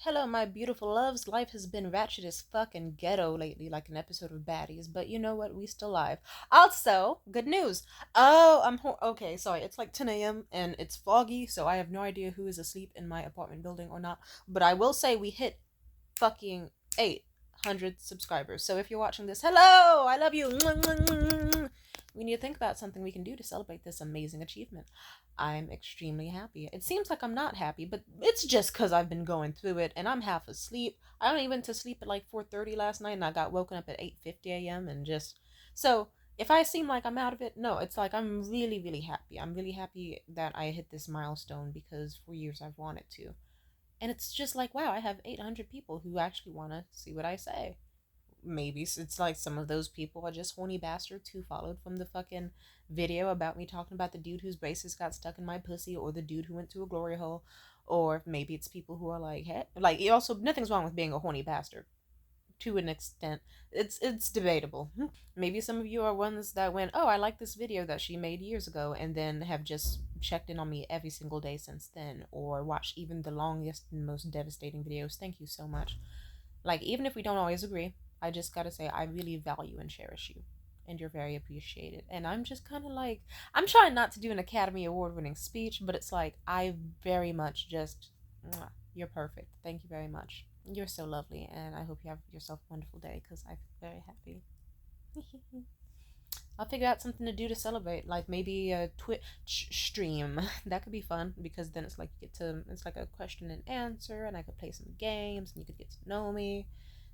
Hello, my beautiful loves. Life has been ratchet as fuck and ghetto lately, like an episode of Baddies, but you know what? We still live. Also, good news. Okay, sorry. It's like 10 a.m. and it's foggy, so I have no idea who is asleep in my apartment building or not. But I will say we hit fucking 800 subscribers. So if you're watching this, hello! I love you! We need to think about something we can do to celebrate this amazing achievement. I'm extremely happy. It seems like I'm not happy, but it's just because I've been going through it and I'm half asleep. I only went to sleep at like 4:30 last night and I got woken up at 8:50 a.m. and just so if I seem like I'm out of it, no, it's like I'm really, really happy. I'm really happy that I hit this milestone because for years I've wanted to. And it's just like, wow, I have 800 people who actually want to see what I say. Maybe it's like some of those people are just horny bastards who followed from the fucking video about me talking about the dude whose braces got stuck in my pussy or the dude who went to a glory hole. Or maybe it's people who are like, hey, like, also, nothing's wrong with being a horny bastard to an extent. It's debatable. Maybe some of you are ones that went, oh, I like this video that she made years ago, and then have just checked in on me every single day since then, or watched even the longest and most devastating videos. Thank you so much. Like, even if we don't always agree, I just gotta say I really value and cherish you. And you're very appreciated. And I'm just kind of like, I'm trying not to do an Academy Award winning speech, but it's like, I very much just, mwah, you're perfect. Thank you very much. You're so lovely, and I hope you have yourself a wonderful day because I'm very happy. I'll figure out something to do to celebrate, like maybe a Twitch stream. That could be fun because then it's like you get to, it's like a question and answer, and I could play some games, and you could get to know me.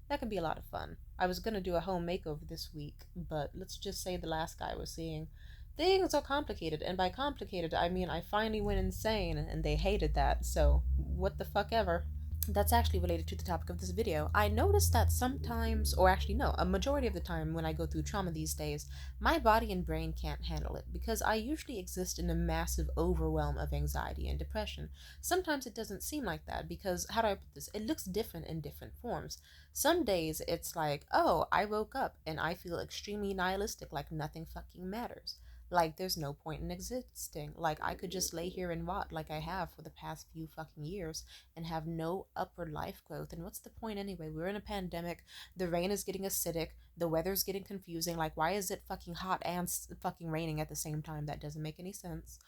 That could be a lot of fun. I was gonna do a home makeover this week, but let's just say the last guy was seeing things are complicated, and by complicated I mean I finally went insane, and they hated that. So what the fuck ever. That's actually related to the topic of this video. I noticed that sometimes, or actually no, a majority of the time when I go through trauma these days, my body and brain can't handle it because I usually exist in a massive overwhelm of anxiety and depression. Sometimes it doesn't seem like that because, how do I put this? It looks different in different forms. Some days it's like, oh, I woke up and I feel extremely nihilistic, like nothing fucking matters. Like there's no point in existing. Like I could just lay here and rot like I have for the past few fucking years and have no upward life growth. And what's the point anyway? We're in a pandemic. The rain is getting acidic. The weather's getting confusing. Like, why is it fucking hot and fucking raining at the same time? That doesn't make any sense.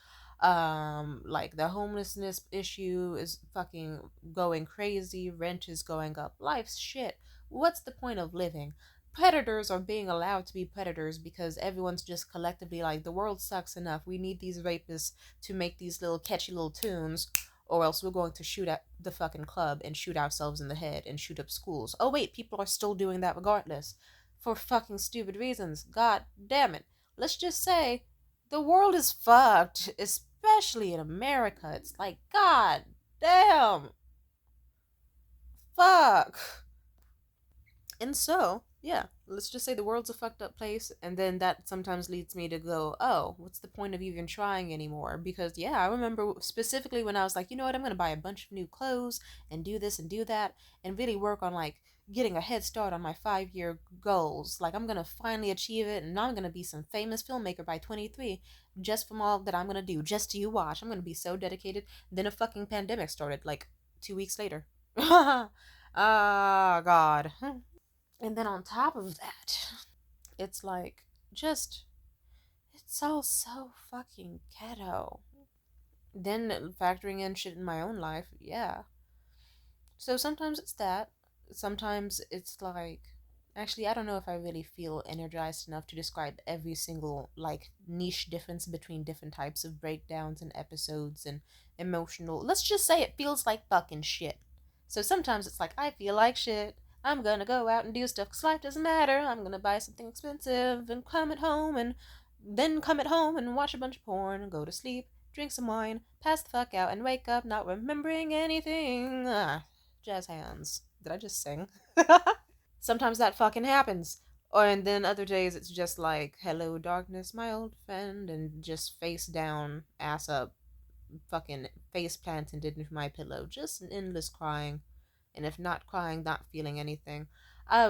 Like the homelessness issue is fucking going crazy. Rent is going up. Life's shit. What's the point of living? Predators are being allowed to be predators because everyone's just collectively like, the world sucks enough. We need these rapists to make these little catchy little tunes, or else we're going to shoot at the fucking club and shoot ourselves in the head and shoot up schools. Oh wait, people are still doing that regardless. For fucking stupid reasons. God damn it. Let's just say the world is fucked, especially in America. It's like, god damn. Fuck. And so, yeah, let's just say the world's a fucked up place, and then that sometimes leads me to go, oh, what's the point of even trying anymore? Because, yeah, I remember specifically when I was like, you know what, I'm gonna buy a bunch of new clothes and do this and do that, and really work on like getting a head start on my 5 year goals. Like, I'm gonna finally achieve it, and I'm gonna be some famous filmmaker by 23 just from all that I'm gonna do, just to you watch. I'm gonna be so dedicated. Then a fucking pandemic started, like 2 weeks later. Ah, God. And then on top of that, it's like, just, it's all so fucking ghetto. Then factoring in shit in my own life, yeah. So sometimes it's that. Sometimes it's like, actually, I don't know if I really feel energized enough to describe every single, like, niche difference between different types of breakdowns and episodes and emotional. Let's just say it feels like fucking shit. So sometimes it's like, I feel like shit. I'm gonna go out and do stuff because life doesn't matter. I'm gonna buy something expensive and come at home and then come at home and watch a bunch of porn, go to sleep, drink some wine, pass the fuck out, and wake up not remembering anything. Jazz hands. Did I just sing? Sometimes that fucking happens. Or and then other days it's just like, hello darkness, my old friend, and just face down, ass up, fucking face planted into my pillow, just an endless crying. And if not crying, not feeling anything.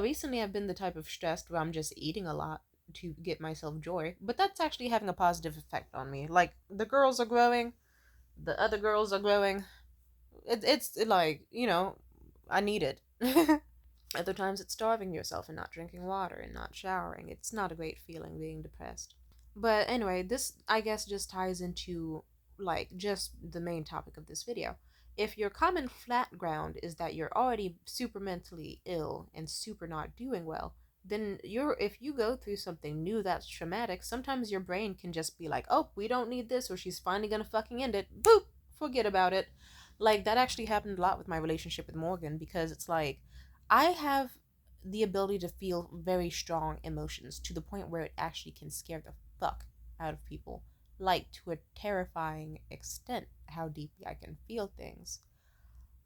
Recently I've been the type of stressed where I'm just eating a lot to get myself joy, but that's actually having a positive effect on me. Like, the girls are growing, the other girls are growing. It's like, you know, I need it. Other times it's starving yourself and not drinking water and not showering. It's not a great feeling being depressed. But anyway, this I guess just ties into like just the main topic of this video. If your common flat ground is that you're already super mentally ill and super not doing well, then if you go through something new that's traumatic, sometimes your brain can just be like, "Oh, we don't need this," or "She's finally gonna fucking end it." Boop, forget about it. Like that actually happened a lot with my relationship with Morgan because it's like I have the ability to feel very strong emotions to the point where it actually can scare the fuck out of people, like to a terrifying extent how deeply I can feel things.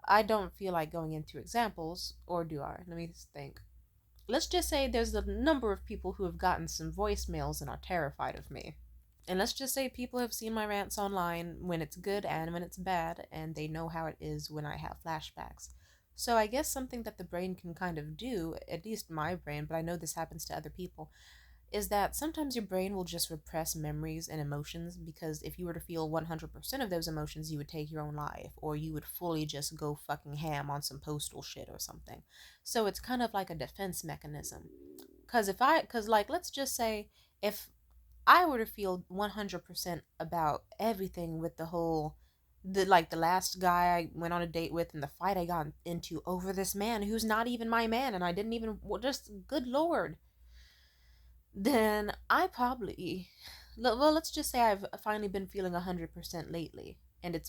I don't feel like going into examples, or do I? Let me think. Let's just say there's a number of people who have gotten some voicemails and are terrified of me. And let's just say people have seen my rants online when it's good and when it's bad, and they know how it is when I have flashbacks. So I guess something that the brain can kind of do, at least my brain, but I know this happens to other people, is that sometimes your brain will just repress memories and emotions because if you were to feel 100% of those emotions, you would take your own life or you would fully just go fucking ham on some postal shit or something. So it's kind of like a defense mechanism. Like, let's just say if I were to feel 100% about everything with the whole the last guy I went on a date with and the fight I got into over this man who's not even my man and I didn't even just good lord, then I probably, well, let's just say I've finally been feeling 100% lately. And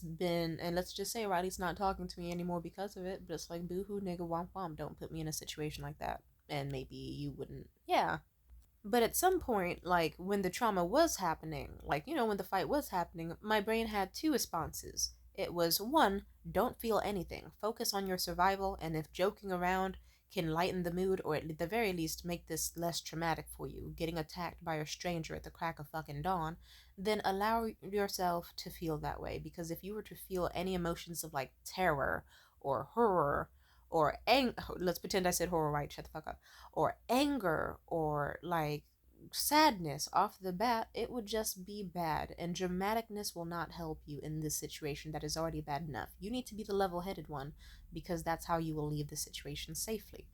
let's just say Riley's not talking to me anymore because of it, but it's like, boo hoo, nigga, womp womp, don't put me in a situation like that. And maybe you wouldn't, yeah. But at some point, like when the trauma was happening, like, when the fight was happening, my brain had two responses. It was one, don't feel anything, focus on your survival, and if joking around can lighten the mood or at the very least make this less traumatic for you, getting attacked by a stranger at the crack of fucking dawn, then allow yourself to feel that way. Because if you were to feel any emotions of like terror or horror or let's pretend I said horror right, shut the fuck up, or anger or like sadness off the bat, it would just be bad. And dramaticness will not help you in this situation that is already bad enough. You need to be the level headed one because that's how you will leave the situation safely.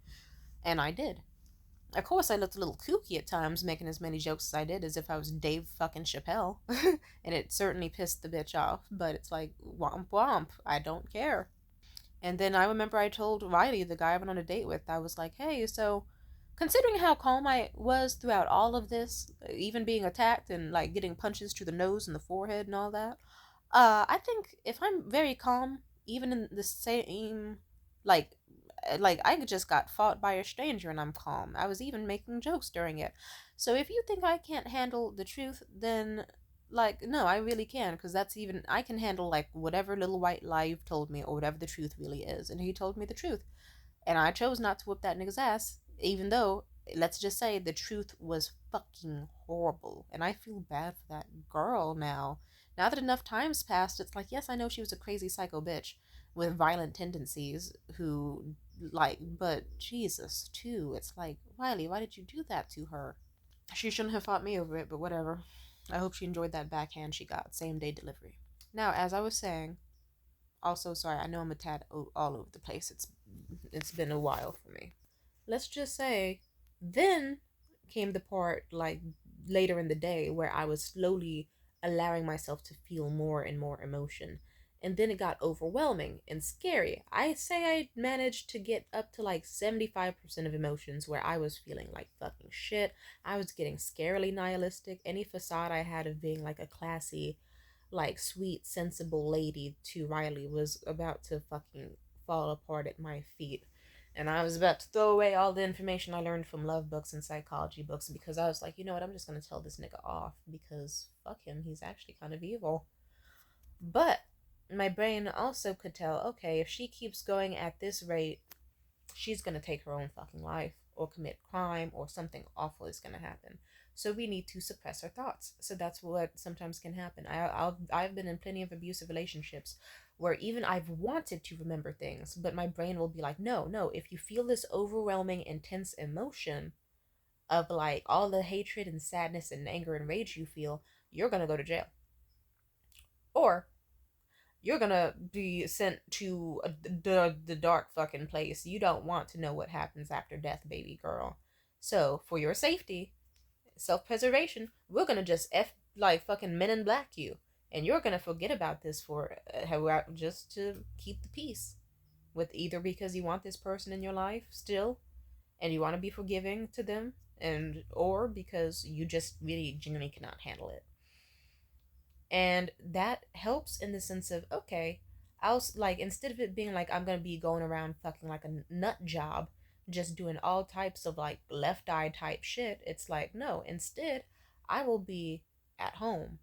And I did. Of course, I looked a little kooky at times, making as many jokes as I did as if I was Dave fucking Chappelle. And it certainly pissed the bitch off, but it's like, womp womp, I don't care. And then I remember I told Riley, the guy I went on a date with, I was like, hey, so considering how calm I was throughout all of this, even being attacked and like getting punches to the nose and the forehead and all that, I think if I'm very calm, even in the same, like, like I just got fought by a stranger and I'm calm. I was even making jokes during it. So if you think I can't handle the truth, then like no, I really can because that's even I can handle like whatever little white lie you've told me or whatever the truth really is. And he told me the truth. And I chose not to whoop that nigga's ass, even though, let's just say, the truth was fucking horrible. And I feel bad for that girl now. Now that enough time's passed, it's like, yes, I know she was a crazy psycho bitch with violent tendencies who, like, but Jesus, too. It's like, Riley, why did you do that to her? She shouldn't have fought me over it, but whatever. I hope she enjoyed that backhand she got. Same day delivery. Now, as I was saying, also, sorry, I know I'm a tad all over the place. It's been a while for me. Let's just say, then came the part like later in the day where I was slowly allowing myself to feel more and more emotion. And then it got overwhelming and scary. I say I managed to get up to like 75% of emotions where I was feeling like fucking shit. I was getting scarily nihilistic. Any facade I had of being like a classy, like sweet, sensible lady to Riley was about to fucking fall apart at my feet. And I was about to throw away all the information I learned from love books and psychology books because I was like, you know what, I'm just gonna tell this nigga off because fuck him, he's actually kind of evil. But my brain also could tell, okay, if she keeps going at this rate, she's gonna take her own fucking life or commit crime or something awful is gonna happen. So we need to suppress our thoughts. So that's what sometimes can happen. I've been in plenty of abusive relationships where even I've wanted to remember things, but my brain will be like, no, no. If you feel this overwhelming, intense emotion of like all the hatred and sadness and anger and rage you feel, you're gonna go to jail. Or you're gonna be sent to the dark fucking place. You don't want to know what happens after death, baby girl. So, for your safety, self preservation, we're gonna just like fucking men in black you. And you're gonna forget about this for just to keep the peace with either because you want this person in your life still and you want to be forgiving to them and or because you just really genuinely cannot handle it. And that helps in the sense of, okay, like instead of it being like I'm gonna be going around fucking like a nut job just doing all types of like left eye type shit, it's like no, instead I will be at home.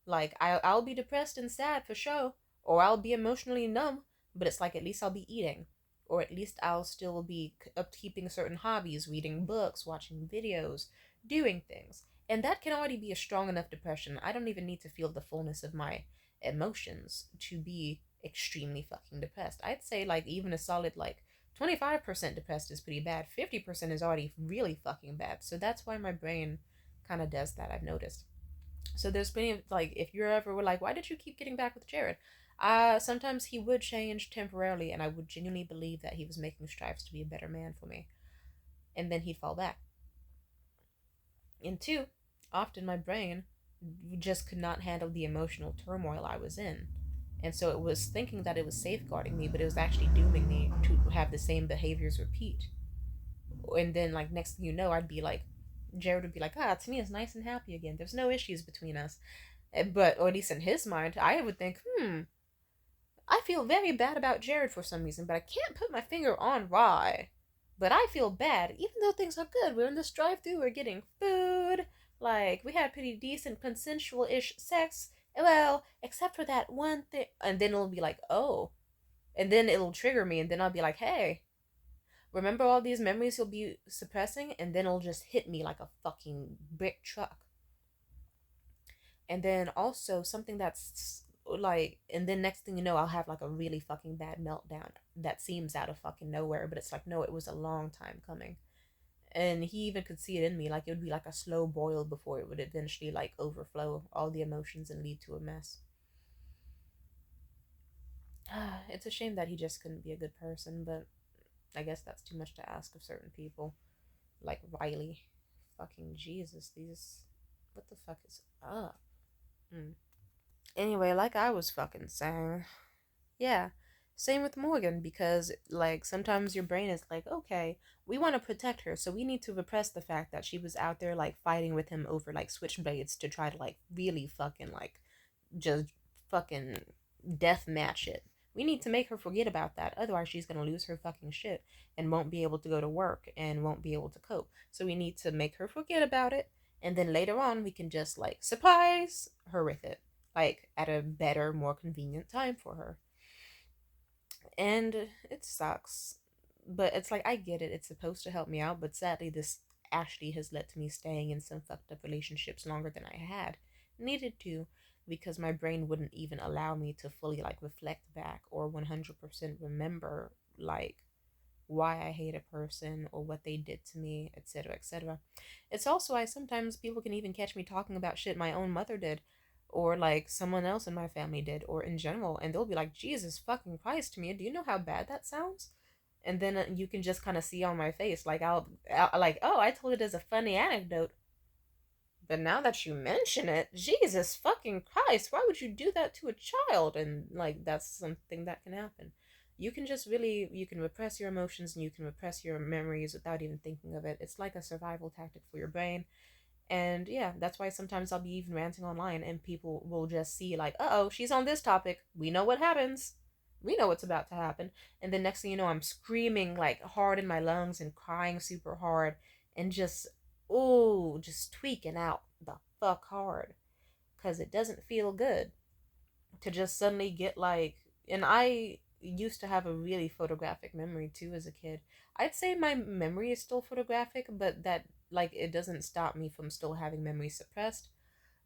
Like I'll be depressed and sad for sure, or I'll be emotionally numb, but it's like at least I'll be eating, or at least I'll still be upkeeping certain hobbies, reading books, watching videos, doing things. And that can already be a strong enough depression. I don't even need to feel the fullness of my emotions to be extremely fucking depressed. I'd say like even a solid like 25% depressed is pretty bad. 50% is already really fucking bad. So that's why my brain kind of does that, I've noticed. So there's plenty of like if you're ever were like, why did you keep getting back with Jared? Sometimes he would change temporarily and I would genuinely believe that he was making strides to be a better man for me. And then he'd fall back. And two, often my brain just could not handle the emotional turmoil I was in. And so it was thinking that it was safeguarding me, but it was actually dooming me to have the same behaviors repeat. And then like next thing you know, I'd be like Jared would be like, ah, to me it's nice and happy again. There's no issues between us. But, or at least in his mind, I would think, I feel very bad about Jared for some reason, but I can't put my finger on why. But I feel bad, even though things are good. We're in this drive through, we're getting food. Like, we had pretty decent, consensual ish sex. Well, except for that one thing. And then it'll be like, oh. And then it'll trigger me, and then I'll be like, hey, remember all these memories you'll be suppressing? And then it'll just hit me like a fucking brick truck. And then also something that's like, and then next thing you know, I'll have like a really fucking bad meltdown that seems out of fucking nowhere, but it's like no, it was a long time coming. And he even could see it in me, like it would be like a slow boil before it would eventually like overflow all the emotions and lead to a mess. It's a shame that he just couldn't be a good person, but I guess that's too much to ask of certain people like Riley. Fucking Jesus, these, what the fuck is up? Mm. Anyway, like I was fucking saying, yeah, same with Morgan because, like, sometimes your brain is like, okay, we want to protect her, so we need to repress the fact that she was out there, like, fighting with him over, like, switchblades to try to, like, really fucking, like, just fucking death match it. We need to make her forget about that. Otherwise, she's going to lose her fucking shit and won't be able to go to work and won't be able to cope. So we need to make her forget about it. And then later on, we can just, like, surprise her with it. Like, at a better, more convenient time for her. And it sucks. But it's like, I get it. It's supposed to help me out. But sadly, this actually has led to me staying in some fucked up relationships longer than I had needed to because my brain wouldn't even allow me to fully like reflect back or 100% remember like why I hate a person or what they did to me, etc., etc. It's also why sometimes people can even catch me talking about shit my own mother did or like someone else in my family did or in general and they'll be like, Jesus fucking Christ, to me, do you know how bad that sounds? And then you can just kind of see on my face like I'll like, oh, I told it as a funny anecdote, but now that you mention it, Jesus fucking Christ, why would you do that to a child? And like that's something that can happen. You can just really you can repress your emotions and you can repress your memories without even thinking of it. It's like a survival tactic for your brain. And yeah, that's why sometimes I'll be even ranting online and people will just see like, "Uh-oh, she's on this topic. We know what happens. We know what's about to happen." And then next thing you know, I'm screaming like hard in my lungs and crying super hard and just just tweaking out the fuck hard cuz it doesn't feel good to just suddenly get like, and I used to have a really photographic memory too as a kid. I'd say my memory is still photographic, but that like it doesn't stop me from still having memory suppressed.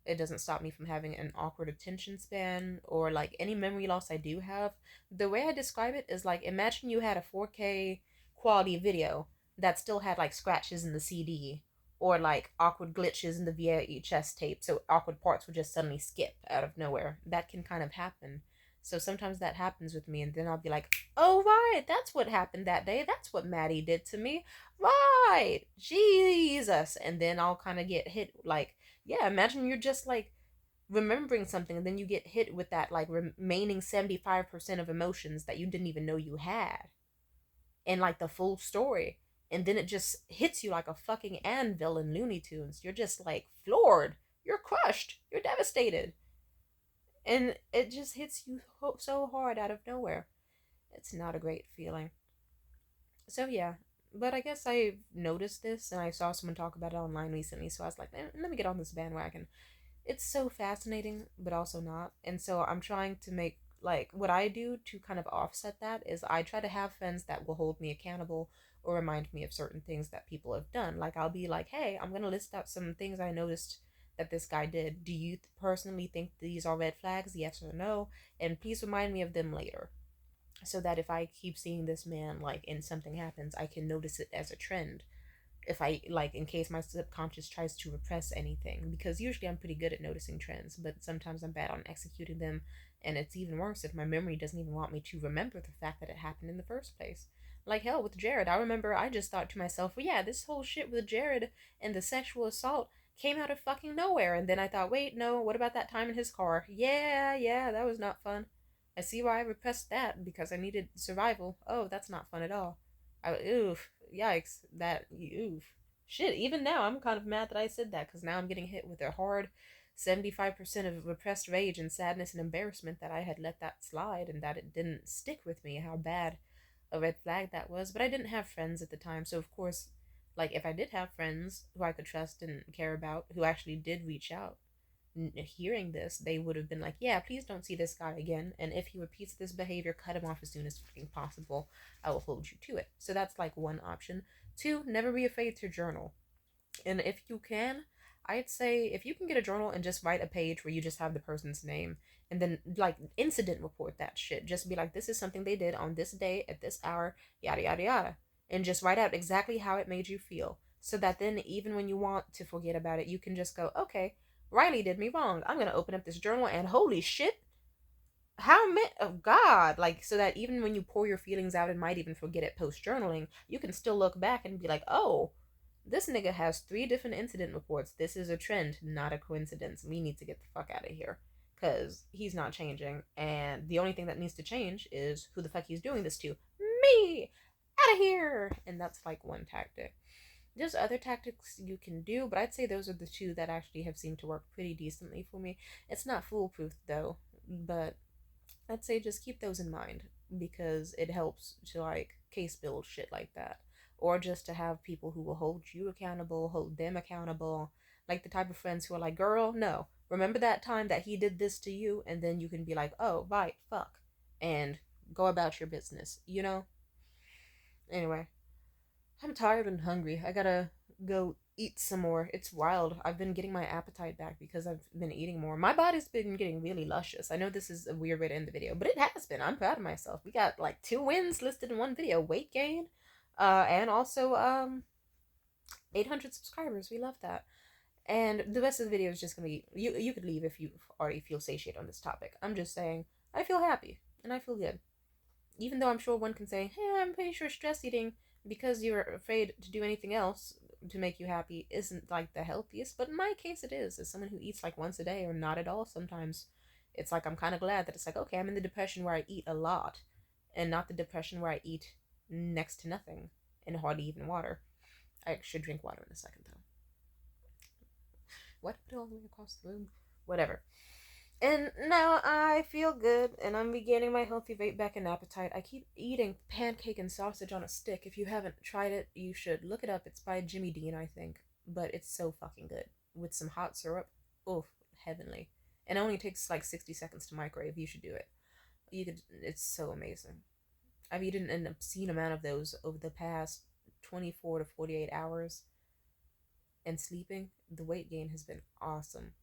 It doesn't stop me from having an awkward attention span or like any memory loss I do have. The way I describe it is like imagine you had a 4K quality video that still had like scratches in the CD or like awkward glitches in the VHS tape, so awkward parts would just suddenly skip out of nowhere. That can kind of happen. So sometimes that happens with me, and then I'll be like, oh, right, that's what happened that day. That's what Maddie did to me. Right. Jesus. And then I'll kind of get hit like, yeah, imagine you're just like remembering something and then you get hit with that like remaining 75% of emotions that you didn't even know you had and like the full story. And then it just hits you like a fucking anvil in Looney Tunes. You're just like floored. You're crushed. You're devastated. And it just hits you so hard out of nowhere. It's not a great feeling. So yeah, but I guess I noticed this and I saw someone talk about it online recently, so I was like, let me get on this bandwagon. It's so fascinating, but also not. And so I'm trying to make like what I do to kind of offset that is I try to have friends that will hold me accountable or remind me of certain things that people have done. Like I'll be like, hey, I'm gonna list out some things I noticed that this guy did. Do you personally think these are red flags? Yes or no? And please remind me of them later. So that if I keep seeing this man like and something happens, I can notice it as a trend if I like in case my subconscious tries to repress anything because usually I'm pretty good at noticing trends, but sometimes I'm bad on executing them, and it's even worse if my memory doesn't even want me to remember the fact that it happened in the first place. Like hell with Jared, I remember I just thought to myself, well, yeah, this whole shit with Jared and the sexual assault came out of fucking nowhere, and then I thought, wait, no, what about that time in his car? Yeah, that was not fun. I see why I repressed that because I needed survival. Oh, that's not fun at all. Oof, yikes, that, oof. Shit, even now, I'm kind of mad that I said that because now I'm getting hit with a hard 75% of repressed rage and sadness and embarrassment that I had let that slide and that it didn't stick with me, how bad a red flag that was. But I didn't have friends at the time, so of course, like, if I did have friends who I could trust and care about, who actually did reach out, hearing this, they would have been like, yeah, please don't see this guy again. And if he repeats this behavior, cut him off as soon as fucking possible. I will hold you to it. So that's like one option. Two, never be afraid to journal. And if you can, I'd say if you can get a journal and just write a page where you just have the person's name and then like incident report that shit. Just be like, this is something they did on this day at this hour, yada yada yada. And just write out exactly how it made you feel. So that then even when you want to forget about it, you can just go, okay, Riley did me wrong. I'm gonna open up this journal and holy shit, how many of God, like so that even when you pour your feelings out and might even forget it post journaling, you can still look back and be like, oh, this nigga has three different incident reports. This is a trend, not a coincidence. We need to get the fuck out of here because he's not changing, and the only thing that needs to change is who the fuck he's doing this to. Me, out of here. And that's like one tactic. There's other tactics you can do, but I'd say those are the two that actually have seemed to work pretty decently for me. It's not foolproof though, but I'd say just keep those in mind because it helps to like case build shit like that. Or just to have people who will hold you accountable, hold them accountable. Like the type of friends who are like, girl, no, remember that time that he did this to you? And then you can be like, oh, right, fuck. And go about your business, you know? Anyway, I'm tired and hungry. I gotta go eat some more. It's wild. I've been getting my appetite back because I've been eating more. My body's been getting really luscious. I know this is a weird way to end the video, but it has been. I'm proud of myself. We got like 2 wins listed in one video: weight gain, and also 800 subscribers. We love that. And the rest of the video is just gonna be you. You could leave if you already feel satiated on this topic. I'm just saying I feel happy and I feel good, even though I'm sure one can say, hey, I'm pretty sure stress eating because you're afraid to do anything else to make you happy isn't like the healthiest. But in my case, it is. As someone who eats like once a day or not at all sometimes, it's like I'm kind of glad that it's like, okay, I'm in the depression where I eat a lot and not the depression where I eat next to nothing and hardly even water. I should drink water in a second, though. What? Put it all the way across the room? Whatever. And now I feel good, and I'm regaining my healthy weight back and appetite. I keep eating pancake and sausage on a stick. If you haven't tried it, you should look it up. It's by Jimmy Dean, I think, but it's so fucking good with some hot syrup. Oof, heavenly. And it only takes like 60 seconds to microwave. You should do it. You could. It's so amazing. I've eaten an obscene amount of those over the past 24 to 48 hours, and sleeping. The weight gain has been awesome.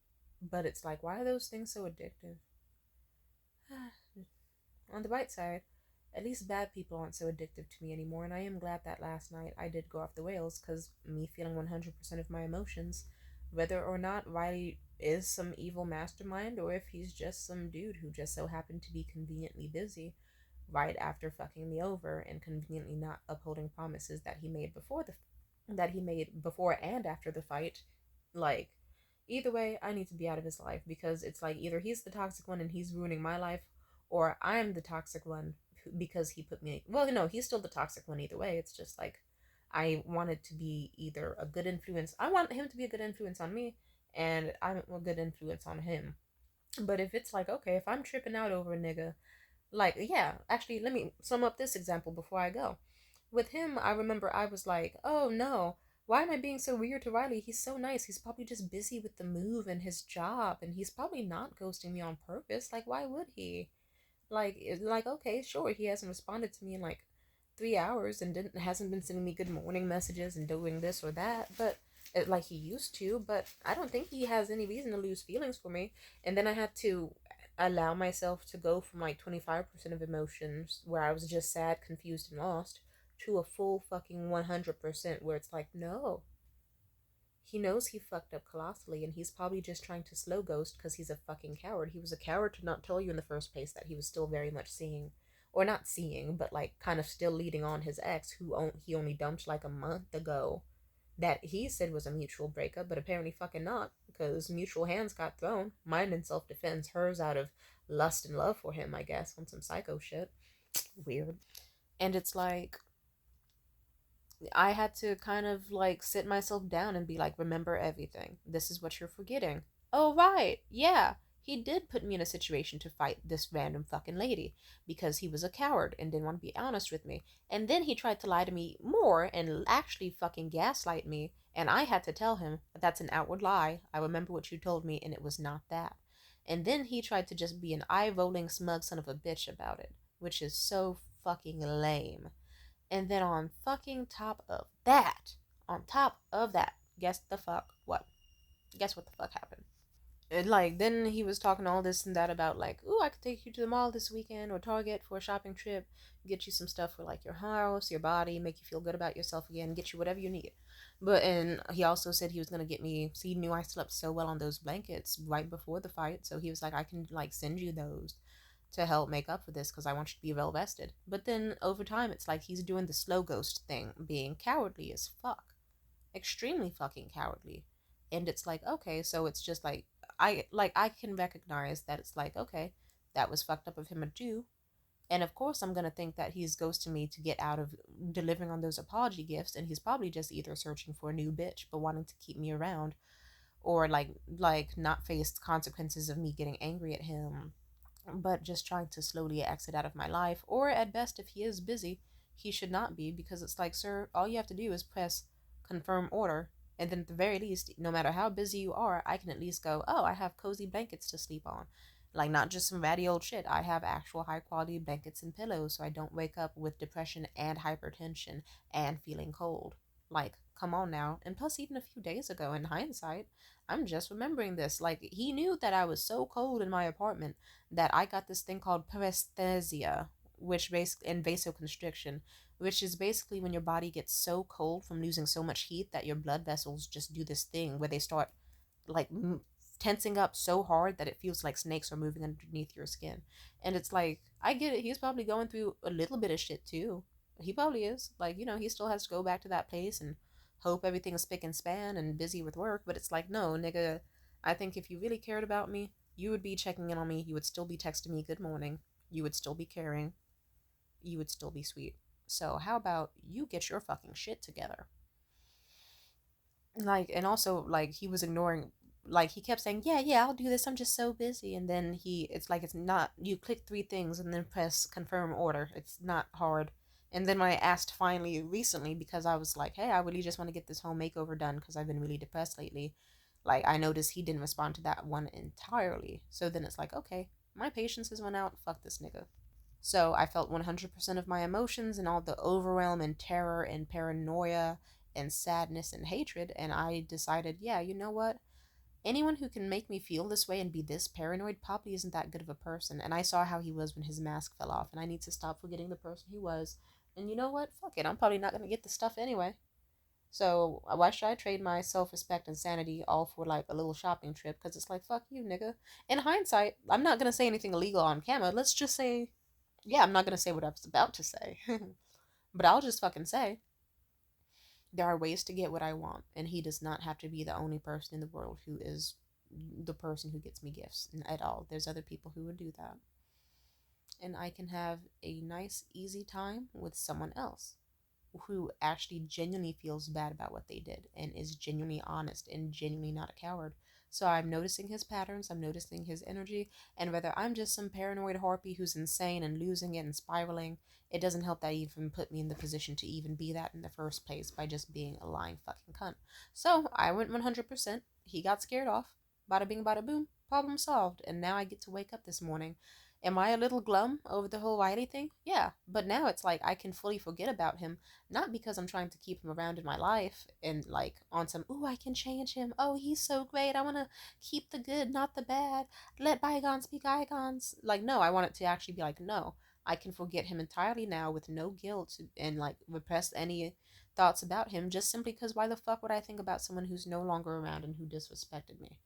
But it's like, why are those things so addictive? On the bright side, at least bad people aren't so addictive to me anymore, and I am glad that last night I did go off the rails because me feeling 100% of my emotions whether or not Riley is some evil mastermind or if he's just some dude who just so happened to be conveniently busy right after fucking me over and conveniently not upholding promises that he made before and after the fight. Like, either way, I need to be out of his life because it's like either he's the toxic one and he's ruining my life, or I'm the toxic one because he put me. Well, no, he's still the toxic one either way. It's just like I wanted to be either a good influence. I want him to be a good influence on me, and I'm a good influence on him. But if it's like, okay, if I'm tripping out over a nigga, like, yeah, actually, let me sum up this example before I go. With him, I remember I was like, oh no, why am I being so weird to Riley? He's so nice. He's probably just busy with the move and his job, and he's probably not ghosting me on purpose. Like, why would he? Like, okay, sure, he hasn't responded to me in like 3 hours and didn't hasn't been sending me good morning messages and doing this or that, but like he used to. But I don't think he has any reason to lose feelings for me. And then I had to allow myself to go from like 25% of emotions where I was just sad, confused, and lost to a full fucking 100% where it's like, no, he knows he fucked up colossally, and he's probably just trying to slow ghost because he's a fucking coward. He was a coward to not tell you in the first place that he was still very much seeing, or not seeing, but like kind of still leading on his ex, he only dumped like a month ago. That he said was a mutual breakup, but apparently fucking not, because mutual hands got thrown. Mine in self defense, hers out of lust and love for him, I guess, on some psycho shit. Weird. And it's like, I had to kind of like sit myself down and be like, remember everything. This is what you're forgetting. Oh, right. Yeah. He did put me in a situation to fight this random fucking lady because he was a coward and didn't want to be honest with me. And then he tried to lie to me more and actually fucking gaslight me. And I had to tell him that's an outward lie. I remember what you told me and it was not that. And then he tried to just be an eye rolling smug son of a bitch about it, which is so fucking lame. And then on top of that, guess the fuck what? Guess what the fuck happened? And like then he was talking all this and that about like, ooh, I could take you to the mall this weekend or Target for a shopping trip, get you some stuff for like your house, your body, make you feel good about yourself again, get you whatever you need. But and he also said he was gonna get me. So he knew I slept so well on those blankets right before the fight, so he was like, I can like send you those to help make up for this because I want you to be well vested. But then over time, it's like he's doing the slow ghost thing, being cowardly as fuck, extremely fucking cowardly. And it's like, okay, so it's just like I can recognize that it's like, okay, that was fucked up of him to do. And of course, I'm gonna think that he's ghosting me to get out of delivering on those apology gifts, and he's probably just either searching for a new bitch but wanting to keep me around, or like not face the consequences of me getting angry at him but just trying to slowly exit out of my life. Or at best, if he is busy, he should not be, because it's like, sir, all you have to do is press confirm order. And then at the very least, no matter how busy you are, I can at least go, oh, I have cozy blankets to sleep on. Like, not just some ratty old shit. I have actual high quality blankets and pillows so I don't wake up with depression and hypertension and feeling cold. Like, come on now. And plus, even a few days ago, in hindsight, I'm just remembering this. Like, he knew that I was so cold in my apartment that I got this thing called paresthesia, which basically and vasoconstriction, which is basically when your body gets so cold from losing so much heat that your blood vessels just do this thing where they start like tensing up so hard that it feels like snakes are moving underneath your skin. And it's like, I get it. He's probably going through a little bit of shit too. He probably is. Like, he still has to go back to that place and hope everything's spick and span and busy with work. But it's like, no, nigga, I think if you really cared about me, you would be checking in on me. You would still be texting me good morning. You would still be caring. You would still be sweet. So how about you get your fucking shit together? Like, and also like he was ignoring, like he kept saying, yeah, yeah, I'll do this, I'm just so busy. And then it's like, it's not, you click three things and then press confirm order, it's not hard. And then when I asked finally recently, because I was like, hey, I really just want to get this home makeover done because I've been really depressed lately, like I noticed he didn't respond to that one entirely. So then it's like, okay, my patience has run out, fuck this nigga. So I felt 100% of my emotions and all the overwhelm and terror and paranoia and sadness and hatred. And I decided, yeah, you know what? Anyone who can make me feel this way and be this paranoid probably isn't that good of a person. And I saw how he was when his mask fell off, and I need to stop forgetting the person he was. And you know what? Fuck it. I'm probably not going to get the stuff anyway. So why should I trade my self-respect and sanity all for like a little shopping trip? Because it's like, fuck you, nigga. In hindsight, I'm not gonna say anything illegal on camera. Let's just say, yeah, I'm not gonna say what I was about to say, but I'll just fucking say there are ways to get what I want, and he does not have to be the only person in the world who is the person who gets me gifts at all. There's other people who would do that, and I can have a nice, easy time with someone else who actually genuinely feels bad about what they did and is genuinely honest and genuinely not a coward. So I'm noticing his patterns, I'm noticing his energy, and whether I'm just some paranoid harpy who's insane and losing it and spiraling, it doesn't help that even put me in the position to even be that in the first place by just being a lying fucking cunt. So I went 100%. He got scared off. Bada bing, bada boom. Problem solved. And now I get to wake up this morning. Am I a little glum over the whole Wiley thing? Yeah, but now it's like I can fully forget about him, not because I'm trying to keep him around in my life and like on some, ooh, I can change him. Oh, he's so great. I want to keep the good, not the bad. Let bygones be bygones. Like, no, I want it to actually be like, no, I can forget him entirely now with no guilt and like repress any thoughts about him just simply because why the fuck would I think about someone who's no longer around and who disrespected me?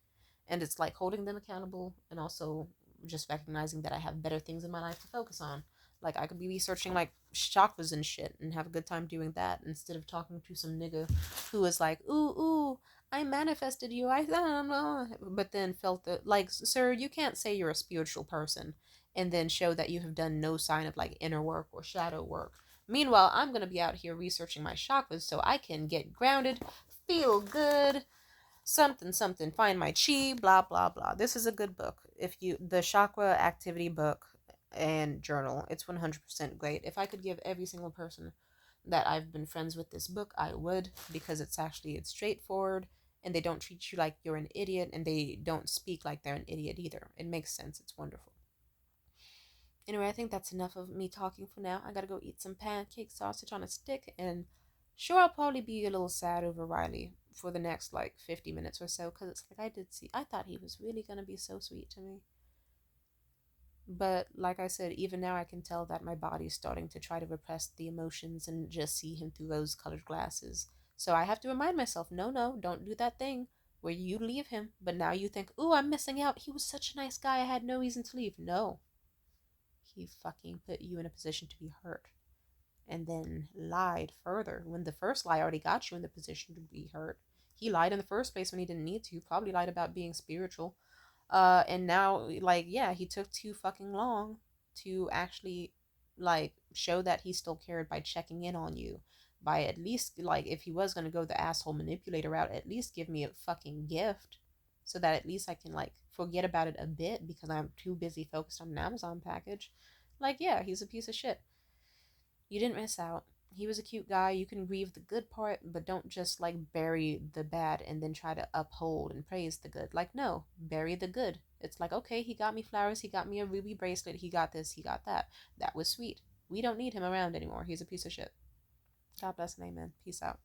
And it's like holding them accountable and also just recognizing that I have better things in my life to focus on. Like I could be researching like chakras and shit and have a good time doing that instead of talking to some nigga who is like, ooh, I manifested you. I don't know, but then felt that like, sir, you can't say you're a spiritual person and then show that you have done no sign of like inner work or shadow work. Meanwhile, I'm gonna be out here researching my chakras so I can get grounded, feel good, something something, find my chi, blah blah blah. This is a good book. If you the chakra activity book and journal, it's 100% great. If I could give every single person that I've been friends with this book, I would, because it's straightforward and they don't treat you like you're an idiot and they don't speak like they're an idiot either. It makes sense. It's wonderful. Anyway, I think that's enough of me talking for now. I gotta go eat some pancake sausage on a stick, and sure, I'll probably be a little sad over Riley for the next like 50 minutes or so, because it's like I thought he was really gonna be so sweet to me. But like I said, even now I can tell that my body's starting to try to repress the emotions and just see him through rose colored glasses. So I have to remind myself, no, no, don't do that thing where you leave him, but now you think, ooh, I'm missing out. He was such a nice guy. I had no reason to leave. No, he fucking put you in a position to be hurt and then lied further when the first lie already got you in the position to be hurt. He lied in the first place when he didn't need to. Probably lied about being spiritual. And now, like, yeah, he took too fucking long to actually, like, show that he still cared by checking in on you. By at least, like, if he was gonna go the asshole manipulator route, at least give me a fucking gift so that at least I can, like, forget about it a bit because I'm too busy focused on an Amazon package. Like, yeah, he's a piece of shit. You didn't miss out. He was a cute guy. You can grieve the good part, but don't just like bury the bad and then try to uphold and praise the good. Like, no, bury the good. It's like, okay, he got me flowers, he got me a ruby bracelet, he got this, he got that. That was sweet. We don't need him around anymore. He's a piece of shit. God bless and amen. Peace out.